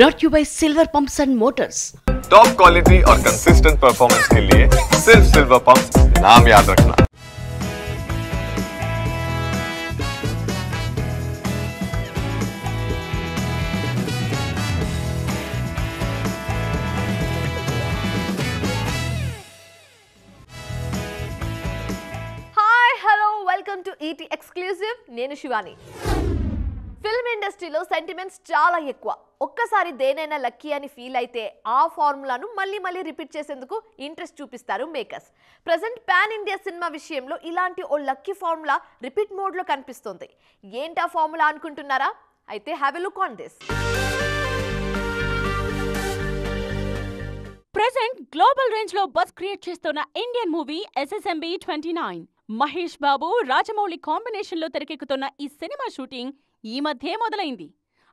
brought to you by Silver Pumps and Motors. Top quality और consistent performance के लिए सिर्फ सिल्वर पंप्स नाम याद रखना। Hi hello welcome to ET exclusive. నేను శివాని. ఫిల్మ్ ఇండస్ట్రీలో సెంటిమెంట్స్ చాలా ఎక్కువ. ఒక్కసారి దేనైనా లక్కీ అని ఫీల్ అయితే ఆ ఫార్ములాను మళ్ళీ రిపీట్ చేసేందుకు ఇంట్రెస్ట్ చూపిస్తారు makers. Present pan India cinema విషయంలో ఇలాంటి ఓ లక్కీ ఫార్ములా రిపీట్ మోడ్లో కనిపిస్తుంది. ఏంటా ఫార్ములా అనుకుంటున్నారా? అయితే have a look on this. Present global range లో బస్ క్రియేట్ చేస్తున్న Indian movie SSMB 29. Mahesh Babu, Rajamouli combination లో తెరకెక్కుతున్న ఈ సినిమా షూటింగ్ ఈ మధ్యే మొదలైంది.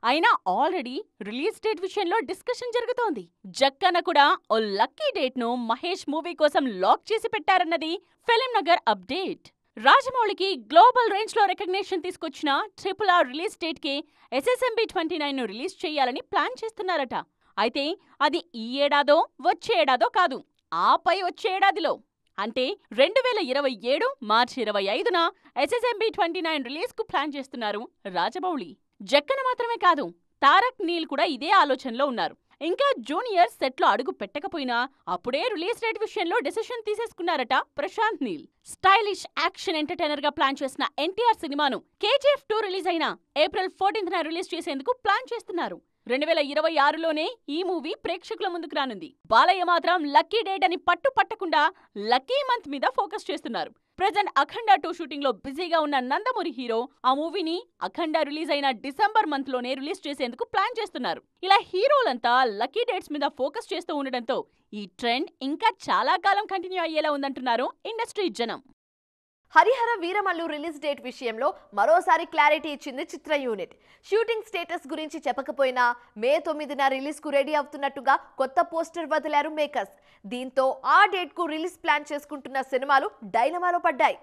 అయినా ఆల్రెడీ రిలీజ్ డేట్ విషయంలో డిస్కషన్ జరుగుతోంది. జక్కన కూడా ఓ లక్కీ డేట్ ను మహేష్ మూవీ కోసం లాక్ చేసి పెట్టారన్నది ఫిల్మ్ నగర్ అప్డేట్. రాజమౌళికి గ్లోబల్ రేంజ్ లో రికగ్నిషన్ తీసుకొచ్చిన RRR రిలీజ్ డేట్ కి SSMB 29 ను రిలీజ్ చేయాలని ప్లాన్ చేస్తున్నారట. అయితే అది ఈ ఏడాదో వచ్చే ఏడాదో కాదు, ఆపై వచ్చే ఏడాదిలో అంటే 2027 మార్చి 25న SSMB 29 రిలీజ్ కు ప్లాన్ చేస్తున్నారు రాజమౌళి. జక్కన మాత్రమే కాదు, తారక్ నీల్ కూడా ఇదే ఆలోచనలో ఉన్నారు. ఇంకా జూనియర్ సెట్లో అడుగు పెట్టకపోయినా అప్పుడే రిలీజ్ డేట్ విషయంలో డెసిషన్ తీసేసుకున్నారట Prashanth Neel. Stylish action entertainer గా ప్లాన్ చేసిన ఎన్టీఆర్ సినిమాను KGF 2 రిలీజ్ అయిన ఏప్రిల్ 14న రిలీజ్ చేసేందుకు ప్లాన్ చేస్తున్నారు. 2026లోనే ఈ మూవీ ప్రేక్షకుల ముందుకు రానుంది. బాలయ్య మాత్రం లక్కీ డేట్ అని పట్టకుండా లక్కీ మంత్ మీద ఫోకస్ చేస్తున్నారు. ప్రెజెంట్ అఖండ 2 షూటింగ్ లో బిజీగా ఉన్న నందమూరి హీరో ఆ మూవీని అఖండ రిలీజ్ అయిన డిసెంబర్ మంత్ లోనే రిలీజ్ చేసేందుకు ప్లాన్ చేస్తున్నారు. ఇలా హీరోలంతా లక్కీ డేట్స్ మీద ఫోకస్ చేస్తూ ఉండడంతో ఈ ట్రెండ్ ఇంకా చాలా కాలం కంటిన్యూ అయ్యేలా ఉందంటున్నారు ఇండస్ట్రీ జనం. హరిహర వీరమల్లు రిలీజ్ డేట్ విషయంలో మరోసారి క్లారిటీ ఇచ్చింది చిత్ర యూనిట్. షూటింగ్ స్టేటస్ గురించి చెప్పకపోయినా మే 9న రిలీజ్ కు రెడీ అవుతున్నట్టుగా కొత్త పోస్టర్ వదిలారు మేకర్స్. దీంతో ఆ డేట్ కు రిలీజ్ ప్లాన్ చేసుకుంటున్న సినిమాలు డైలమాలో పడ్డాయి.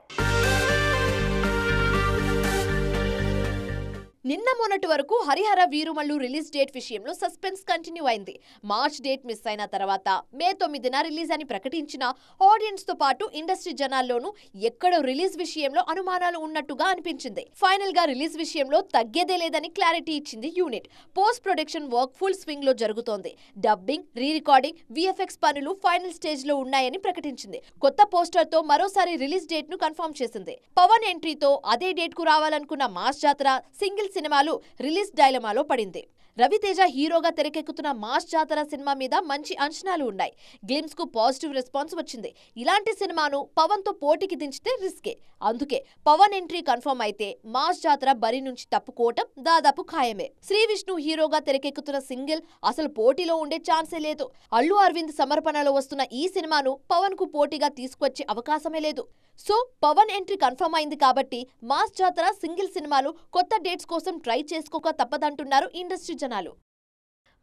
నిన్న మొన్నటి వరకు హరిహర వీరుమల్లు రిలీజ్ డేట్ విషయంలో సస్పెన్స్ కంటిన్యూ అయింది. మార్చ్ డేట్ మిస్ అయిన తర్వాత మే 9న రిలీజ్ అని ప్రకటించిన ఆడియన్స్ తో పాటు ఇండస్ట్రీ జనాల్లోనూ ఎక్కడో రిలీజ్ విషయంలో అనుమానాలు ఉన్నట్టుగా అనిపించింది. ఫైనల్ గా రిలీజ్ విషయంలో తగ్గేదే లేదని క్లారిటీ ఇచ్చింది unit. Post production work full swing లో జరుగుతోంది. డబ్బింగ్, రీ రికార్డింగ్, VFX పనులు ఫైనల్ స్టేజ్ లో ఉన్నాయని ప్రకటించింది. కొత్త పోస్టర్ తో మరోసారి రిలీజ్ డేట్ ను కన్ఫర్మ్ చేసింది. పవన్ ఎంట్రీతో అదే డేట్ కు రావాలనుకున్న మాస్ జాతర సింగిల్ సినిమాలు రిలీజ్ డైలమాలో పడింది. రవితేజ హీరోగా తెరకెక్కుతున్న మాస్ జాతర సినిమా మీద మంచి అంచనాలు ఉన్నాయి. గ్లిమ్స్ కు పాజిటివ్ రెస్పాన్స్ వచ్చింది. ఇలాంటి సినిమాను పవన్ తో పోటీకి దించితే రిస్కే. అందుకే పవన్ ఎంట్రీ కన్ఫర్మ్ అయితే మాస్ జాతర బరి నుంచి తప్పుకోవటం దాదాపు ఖాయమే. శ్రీ విష్ణు హీరోగా తెరకెక్కుతున్న సింగిల్ అసలు పోటీలో ఉండే ఛాన్సే లేదు. అల్లు అరవింద్ సమర్పణలో వస్తున్న ఈ సినిమాను పవన్ కు పోటీగా తీసుకొచ్చే అవకాశమే లేదు. సో పవన్ ఎంట్రీ కన్ఫర్మ్ అయింది కాబట్టి మాస్ జాతర సింగిల్ సినిమాలు కొత్త డేట్స్ కోసం ట్రై చేసుకోక తప్పదంటున్నారు ఇండస్ట్రీ జనాలు.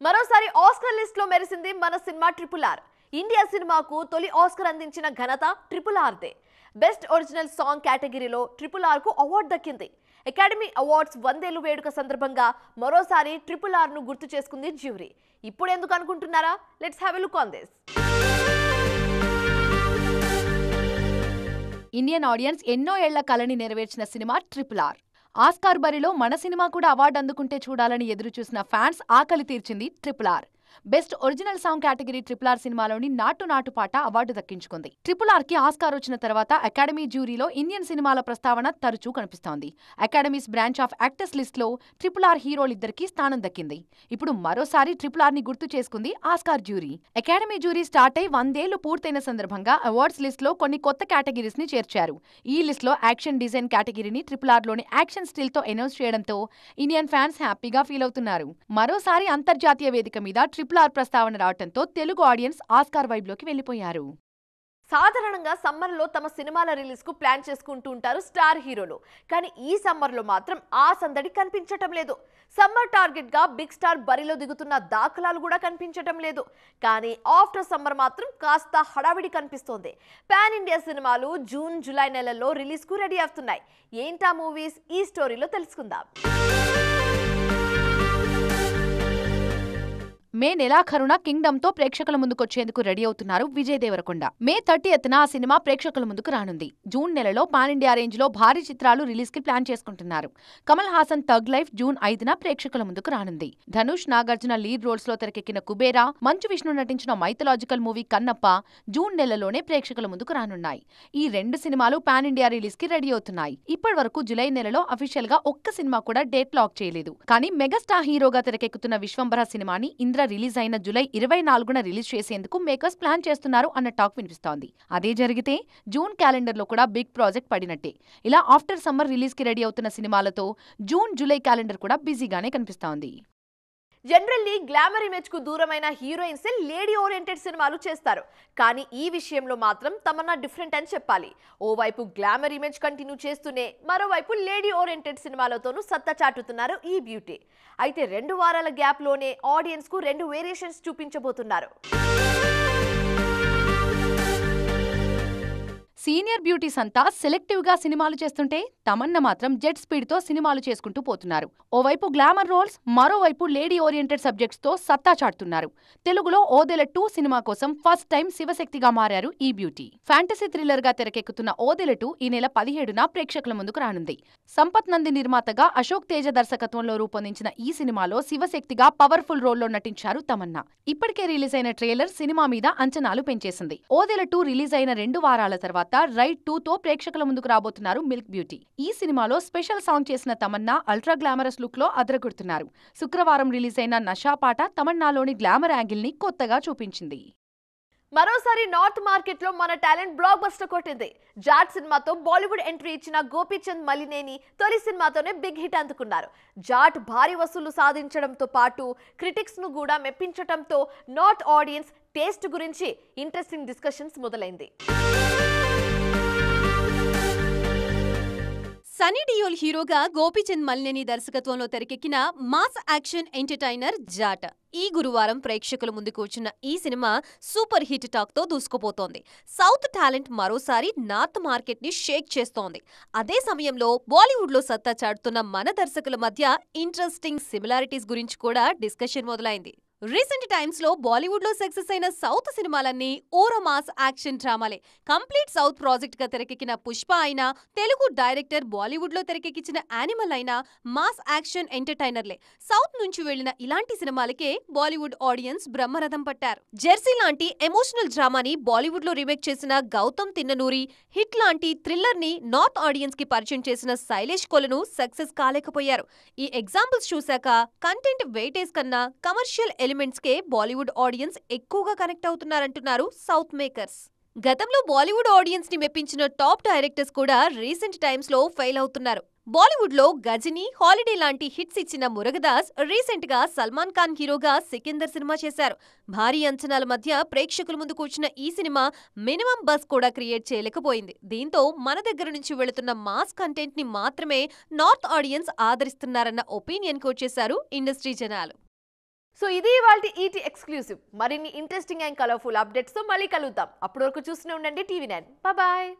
మరోసారి ఆస్కర్ లిస్ట్ లో మెరిసింది మన సినిమా RRR. ఇండియా సినిమాకు తొలి ఆస్కర్ అందించిన ఘనత RRRదే. బెస్ట్ ఒరిజినల్ సాంగ్ కేటగిరీలో RRR కు అవార్డు దక్కింది. అకాడమీ అవార్డ్స్ 100 ఏళ్ల వేడుక సందర్భంగా మరోసారి RRR ను గుర్తు చేసుకుంది జ్యూరీ. ఇప్పుడు ఎందుకు అనుకుంటున్నారా? Let's have a look on this. Indian audience ఎన్నో ఏళ్ల కలని నెరవేర్చిన సినిమా RRR. ఆస్కార్ బరిలో మన సినిమా కూడా అవార్డు అందుకుంటే చూడాలని ఎదురుచూసిన ఫ్యాన్స్ ఆకలి తీర్చింది RRR. Best original song category RRR సినిమాలోని నాటు పాట అవార్డు దక్కించుకుంది. RRR కి ఆస్కార్ వచ్చిన తర్వాత అకాడమీ జ్యూరీలో ఇండియన్ సినిమాల ప్రస్తావన తరచూ కనిపిస్తోంది. Academies branch of actors list లో RRR హీరోలిద్దరికీ స్థానం దక్కింది. ఇప్పుడు మరోసారి RRR ని గుర్తు చేసుకుంది Oscar jury. Academy jury start అయి 100 ఏళ్లు పూర్తయిన సందర్భంగా అవార్డ్స్ లిస్ట్ లో కొన్ని కొత్త కేటగిరీస్ ని చేర్చారు. ఈ లిస్ట్ లో యాక్షన్ డిజైన్ కేటగిరీని RRR లోని యాక్షన్ స్టిల్ తో అనౌన్స్ చేయడంతో ఇండియన్ ఫ్యాన్స్ హ్యాపీగా ఫీల్ అవుతున్నారు. మరోసారి అంతర్జాతీయ వేదిక మీద RRR ప్రస్తావన రావడంతో తెలుగు ఆడియన్స్ ఆస్కార్ వైబ్ లోకి వెళ్లిపోయారు. సాధారణంగా సమ్మర్లో తమ సినిమాల రిలీజ్కు ప్లాన్ చేసుకుంటూ ఉంటారు స్టార్ హీరోలు. కానీ ఈ సమ్మర్లో మాత్రం ఆ సందడి కనిపించటం లేదు. సమ్మర్ టార్గెట్గా బిగ్ స్టార్ బరిలో దిగుతున్న దాఖలాలు కూడా కనిపించటం లేదు. కానీ ఆఫ్టర్ సమ్మర్ మాత్రం కాస్త హడావిడి కనిపిస్తోంది. పాన్ ఇండియా సినిమాలు జూన్, జూలై నెలల్లో రిలీజ్కు రెడీ అవుతున్నాయి. ఏంటా మూవీస్? ఈ స్టోరీలో తెలుసుకుందాం. మే నెలాఖరున కింగ్డమ్ తో ప్రేక్షకుల ముందుకొచ్చేందుకు రెడీ అవుతున్నారు విజయ్ దేవరకొండ. మే 30న ఆ సినిమా ప్రేక్షకుల ముందుకు రానుంది. జూన్ నెలలో పాన్ ఇండియా రేంజ్ లో భారీ చిత్రాలు రిలీజ్ కి ప్లాన్ చేసుకుంటున్నారు. Kamal Haasan Thug Life June 5న ప్రేక్షకుల ముందుకు రానుంది. ధనుష్, నాగార్జున లీడ్ రోల్స్ లో తెరకెక్కిన కుబేరా, మంచు విష్ణు నటించిన మైథలాజికల్ మూవీ కన్నప్ప జూన్ నెలలోనే ప్రేక్షకుల ముందుకు రానున్నాయి. ఈ 2 సినిమాలు పాన్ ఇండియా రిలీజ్ కి రెడీ అవుతున్నాయి. ఇప్పటి వరకు జులై నెలలో అఫీషియల్ గా ఒక్క సినిమా కూడా డేట్ లాక్ చేయలేదు. కానీ మెగాస్టార్ హీరోగా తెరకెక్కుతున్న విశ్వంభర సినిమాని ఇంద్ర రిలీజ్ అయిన జులై 24న రిలీజ్ చేసేందుకు మేకర్స్ ప్లాన్ చేస్తున్నారు అన్న టాక్ వినిపిస్తోంది. అదే జరిగితే జూన్ క్యాలెండర్ లో కూడా బిగ్ ప్రాజెక్ట్ పడినట్టే. ఇలా ఆఫ్టర్ సమ్మర్ రిలీజ్ కి రెడీ అవుతున్న సినిమాలతో జూన్, జూలై క్యాలెండర్ కూడా బిజీగానే కనిపిస్తోంది. జనరల్లీ గ్లామర్ ఇమేజ్ కు దూరమైన హీరోయిన్స్ లేడీ ఓరియంటెడ్ సినిమాలు చేస్తారు. కానీ ఈ విషయంలో మాత్రం తమన్నా డిఫరెంట్ అని చెప్పాలి. ఓవైపు గ్లామర్ ఇమేజ్ కంటిన్యూ చేస్తూనే మరోవైపు లేడీ ఓరియంటెడ్ సినిమాలతోనూ సత్తా చాటుతున్నారు ఈ బ్యూటీ. అయితే 2 వారాల గ్యాప్ లోనే ఆడియన్స్ కు 2 వేరియేషన్స్ చూపించబోతున్నారు. సీనియర్ బ్యూటీస్ అంతా సెలెక్టివ్ గా సినిమాలు చేస్తుంటే తమన్నా మాత్రం జెట్ స్పీడ్ తో సినిమాలు చేసుకుంటూ పోతున్నారు. ఓవైపు గ్లామర్ రోల్స్, మరోవైపు లేడీ ఓరియంటెడ్ సబ్జెక్ట్స్ తో సత్తా చాటుతున్నారు. తెలుగులో ఓదెల 2 సినిమా కోసం ఫస్ట్ టైం శివశక్తిగా మారారు ఈ బ్యూటీ. ఫ్యాంటసీ థ్రిల్లర్ గా తెరకెక్కుతున్న ఓదెల 2 ఈ నెల 17న ప్రేక్షకుల ముందుకు రానుంది. సంపత్ నంది నిర్మాతగా అశోక్ తేజ దర్శకత్వంలో రూపొందించిన ఈ సినిమాలో శివశక్తిగా పవర్ఫుల్ రోల్లో నటించారు తమన్నా. ఇప్పటికే రిలీజ్ అయిన ట్రైలర్ సినిమా మీద అంచనాలు పెంచేసింది. ఓదెల 2 రిలీజ్ అయిన 2 వారాల తర్వాత రైడ్ 2తో ప్రేక్షకుల ముందుకు రాబోతున్నారు మిల్క్ బ్యూటీ. ఈ సినిమాలో స్పెషల్ సాంగ్ చేసిన తమన్నా అల్ట్రా గ్లామరస్ లుక్ లో అదరగొడుతున్నారు. శుక్రవారం రిలీజ్ అయిన నషా పాట తమన్నాలోని గ్లామర్ యాంగిల్ ని కొత్తగా చూపించింది. మరోసారి నార్త్ మార్కెట్ లో మన టాలెంట్ బ్లాక్ బస్టర్ కొట్టింది. జాట్ సినిమాతో బాలీవుడ్ ఎంట్రీ ఇచ్చిన గోపీచంద్ మలినేని తొలి సినిమాతోనే బిగ్ హిట్ అందుకున్నారు. జాట్ భారీ వసూలు సాధించడంతో పాటు క్రిటిక్స్ ను కూడా మెప్పించడంతో నార్త్ ఆడియన్స్ టేస్ట్ గురించి ఇంట్రెస్టింగ్ డిస్కషన్స్ మొదలైంది. సనీ డియోల్ హీరోగా గోపీచంద్ మలినేని దర్శకత్వంలో తెరకెక్కిన మాస్ యాక్షన్ ఎంటర్టైనర్ జాట్ ఈ గురువారం ప్రేక్షకుల ముందుకు వచ్చిన ఈ సినిమా సూపర్ హిట్ టాక్ తో దూసుకుపోతోంది. సౌత్ టాలెంట్ మరోసారి నార్త్ మార్కెట్ ని షేక్ చేస్తోంది. అదే సమయంలో బాలీవుడ్ లో సత్తా చాటుతున్న మన దర్శకుల మధ్య ఇంట్రెస్టింగ్ సిమిలారిటీస్ గురించి కూడా డిస్కషన్ మొదలైంది. రీసెంట్ టైమ్స్ లో బాలీవుడ్ లో సక్సెస్ అయిన సౌత్ సినిమాలన్నీ ఓరో మాస్ యాక్షన్ డ్రామాలే. కంప్లీట్ సౌత్ ప్రాజెక్ట్ గా తెరకెక్కిన పుష్ప అయినా, తెలుగు డైరెక్టర్ బాలీవుడ్ లో తెరకెక్కించిన యానిమల్ అయినా మాస్ యాక్షన్ ఎంటర్టైనర్లే. సౌత్ నుంచి వెళ్లిన ఇలాంటి సినిమాలకే బాలీవుడ్ ఆడియన్స్ బ్రహ్మరథం పట్టారు. జెర్సీ లాంటి ఎమోషనల్ డ్రామాని బాలీవుడ్ లో రీమేక్ చేసిన గౌతమ్ తిన్ననూరి, హిట్ లాంటి థ్రిల్లర్ ని నార్త్ ఆడియన్స్ కి పరిచయం చేసిన శైలేష్ కొలను సక్సెస్ కాలేకపోయారు. ఈ ఎగ్జాంపుల్స్ చూశాక కంటెంట్ వెయిటేజ్ కన్నా కమర్షియల్ ఎలిమెంట్స్ కే బాలీవుడ్ ఆడియన్స్ ఎక్కువగా కనెక్ట్ అవుతున్నారంటున్నారు సౌత్ మేకర్స్. గతంలో బాలీవుడ్ ఆడియన్స్ ని మెప్పించిన టాప్ డైరెక్టర్స్ కూడా రీసెంట్ టైమ్స్ లో ఫెయిల్ అవుతున్నారు. బాలీవుడ్ లో గజనీ, హాలిడే లాంటి హిట్స్ ఇచ్చిన మురుగదాస్ రీసెంట్ గా సల్మాన్ ఖాన్ హీరోగా సికిందర్ సినిమా చేశారు. భారీ అంచనాల మధ్య ప్రేక్షకుల ముందుకు వచ్చిన ఈ సినిమా మినిమం బస్ కూడా క్రియేట్ చేయలేకపోయింది. దీంతో మన దగ్గర నుంచి వెళుతున్న మాస్ కంటెంట్ ని మాత్రమే నార్త్ ఆడియన్స్ ఆదరిస్తున్నారన్న ఒపీనియన్ కు వచ్చేశారు ఇండస్ట్రీ జనాలు. సో ఇది ఇవాల్టి ఈటీ ఎక్స్క్లూసివ్. మరిన్ని ఇంట్రెస్టింగ్ అండ్ కలర్ఫుల్ అప్డేట్స్ తో మళ్ళీ కలుద్దాం. అప్పటి వరకు చూస్తూనే ఉండండి టీవీ9. బాయ్.